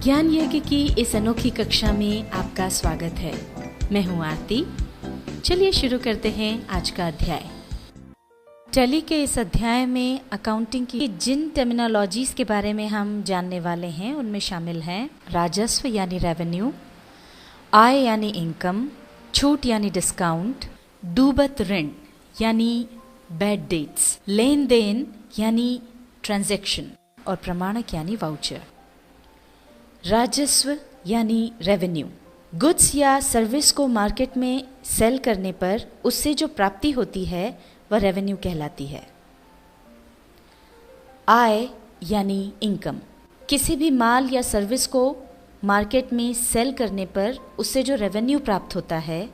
ज्ञान यज्ञ की इस अनोखी कक्षा में आपका स्वागत है। मैं हूं आरती। चलिए शुरू करते हैं आज का अध्याय। टैली के इस अध्याय में अकाउंटिंग की जिन टर्मिनोलॉजीज के बारे में हम जानने वाले हैं उनमें शामिल हैं राजस्व यानी रेवेन्यू, आय यानी इनकम, छूट यानी डिस्काउंट, डूबत ऋण यानी बैड डेट्स, लेन देन यानी ट्रांजैक्शन और प्रमाणक यानी वाउचर। राजस्व यानी रेवेन्यू, गुड्स या सर्विस को मार्केट में सेल करने पर उससे जो प्राप्ति होती है वह रेवेन्यू कहलाती है। आय यानी इनकम, किसी भी माल या सर्विस को मार्केट में सेल करने पर उससे जो रेवेन्यू प्राप्त होता है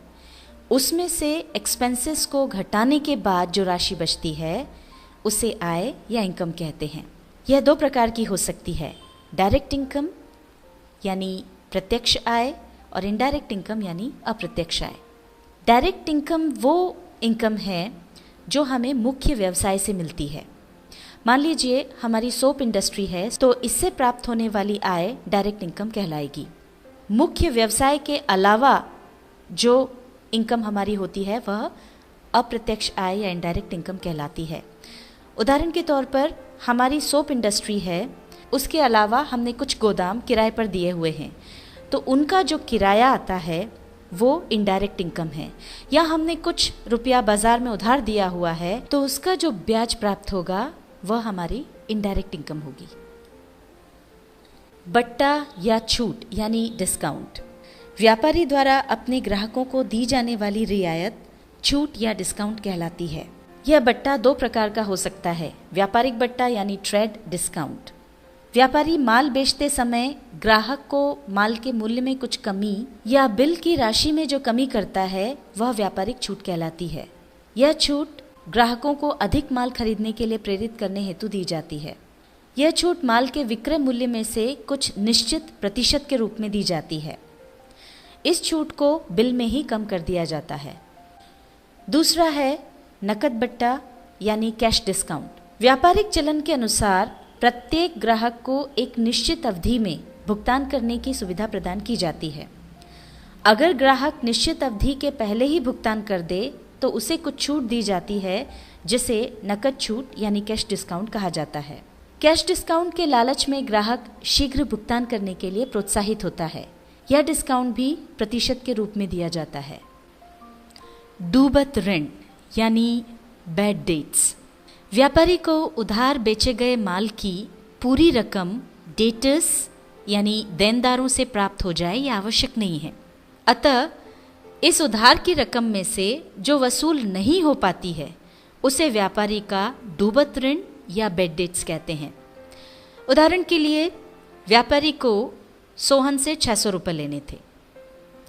उसमें से एक्सपेंसेस को घटाने के बाद जो राशि बचती है उसे आय या इनकम कहते हैं। यह दो प्रकार की हो सकती है, डायरेक्ट इनकम यानी प्रत्यक्ष आय और इनडायरेक्ट इनकम यानी अप्रत्यक्ष आय। डायरेक्ट इनकम वो इनकम है जो हमें मुख्य व्यवसाय से मिलती है। मान लीजिए हमारी सोप इंडस्ट्री है तो इससे प्राप्त होने वाली आय डायरेक्ट इनकम कहलाएगी। मुख्य व्यवसाय के अलावा जो इनकम हमारी होती है वह अप्रत्यक्ष आय या इनडायरेक्ट इनकम कहलाती है। उदाहरण के तौर पर हमारी सोप इंडस्ट्री है, उसके अलावा हमने कुछ गोदाम किराए पर दिए हुए हैं तो उनका जो किराया आता है वो इनडायरेक्ट इनकम है। या हमने कुछ रुपया बाजार में उधार दिया हुआ है तो उसका जो ब्याज प्राप्त होगा वह हमारी इनडायरेक्ट इनकम होगी। बट्टा या छूट यानी डिस्काउंट, व्यापारी द्वारा अपने ग्राहकों को दी जाने वाली रियायत छूट या डिस्काउंट कहलाती है। यह बट्टा दो प्रकार का हो सकता है, व्यापारिक बट्टा यानी ट्रेड डिस्काउंट। व्यापारी माल बेचते समय ग्राहक को माल के मूल्य में कुछ कमी या बिल की राशि में जो कमी करता है वह व्यापारिक छूट कहलाती है। यह छूट ग्राहकों को अधिक माल खरीदने के लिए प्रेरित करने हेतु दी जाती है। यह छूट माल के विक्रय मूल्य में से कुछ निश्चित प्रतिशत के रूप में दी जाती है। इस छूट को बिल में ही कम कर दिया जाता है। दूसरा है नकद बट्टा यानी कैश डिस्काउंट। व्यापारिक चलन के अनुसार प्रत्येक ग्राहक को एक निश्चित अवधि में भुगतान करने की सुविधा प्रदान की जाती है। अगर ग्राहक निश्चित अवधि के पहले ही भुगतान कर दे तो उसे कुछ छूट दी जाती है जिसे नकद छूट यानी कैश डिस्काउंट कहा जाता है। कैश डिस्काउंट के लालच में ग्राहक शीघ्र भुगतान करने के लिए प्रोत्साहित होता है। यह डिस्काउंट भी प्रतिशत के रूप में दिया जाता है। डूबत ऋण यानी बैड डेट्स, व्यापारी को उधार बेचे गए माल की पूरी रकम डेटर्स यानी देनदारों से प्राप्त हो जाए यह आवश्यक नहीं है। अतः इस उधार की रकम में से जो वसूल नहीं हो पाती है उसे व्यापारी का डूबत ऋण या बैड डेट्स कहते हैं। उदाहरण के लिए व्यापारी को सोहन से 600 रुपये लेने थे,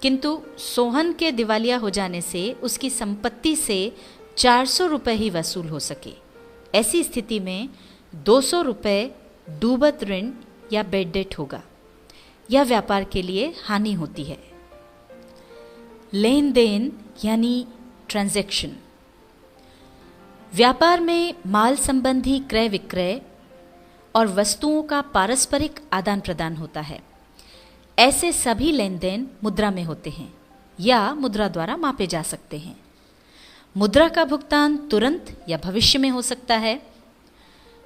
किंतु सोहन के दिवालिया हो जाने से उसकी संपत्ति से 400 रुपये ही वसूल हो सके। ऐसी स्थिति में 200 रुपये डूबत ऋण या बैड डेट होगा। यह व्यापार के लिए हानि होती है। लेन देन यानी ट्रांजैक्शन, व्यापार में माल संबंधी क्रय विक्रय और वस्तुओं का पारस्परिक आदान प्रदान होता है। ऐसे सभी लेन देन मुद्रा में होते हैं या मुद्रा द्वारा मापे जा सकते हैं। मुद्रा का भुगतान तुरंत या भविष्य में हो सकता है।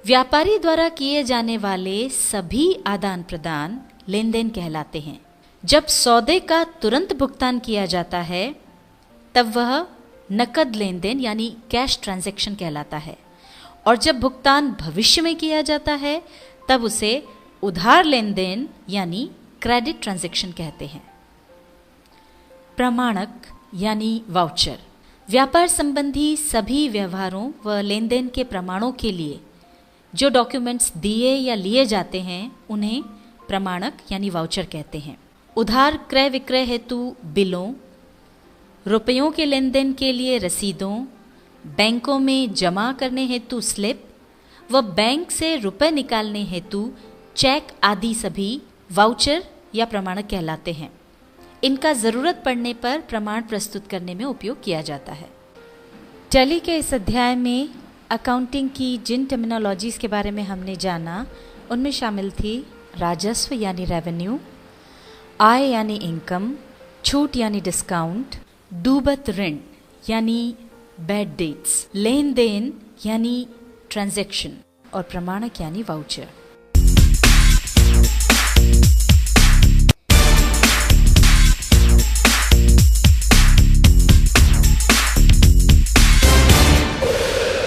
व्यापारी द्वारा किए जाने वाले सभी आदान प्रदान लेन देन कहलाते हैं। जब सौदे का तुरंत भुगतान किया जाता है तब वह नकद लेन देन यानी कैश ट्रांजैक्शन कहलाता है, और जब भुगतान भविष्य में किया जाता है तब उसे उधार लेन देन यानी क्रेडिट ट्रांजैक्शन कहते हैं। प्रमाणक यानी वाउचर, व्यापार संबंधी सभी व्यवहारों व लेन देन के प्रमाणों के लिए जो डॉक्यूमेंट्स दिए या लिए जाते हैं उन्हें प्रमाणक यानी वाउचर कहते हैं। उधार क्रय विक्रय हेतु बिलों, रुपयों के लेन देन के लिए रसीदों, बैंकों में जमा करने हेतु स्लिप व बैंक से रुपए निकालने हेतु चेक आदि सभी वाउचर या प्रमाणक कहलाते हैं। इनका ज़रूरत पड़ने पर प्रमाण प्रस्तुत करने में उपयोग किया जाता है। टैली के इस अध्याय में अकाउंटिंग की जिन टर्मिनोलॉजीज़ के बारे में हमने जाना उनमें शामिल थी राजस्व यानी रेवेन्यू, आय यानी इनकम, छूट यानी डिस्काउंट, डूबत ऋण यानी बैड डेट्स, लेन देन यानी ट्रांजैक्शन और प्रमाणक यानी वाउचर।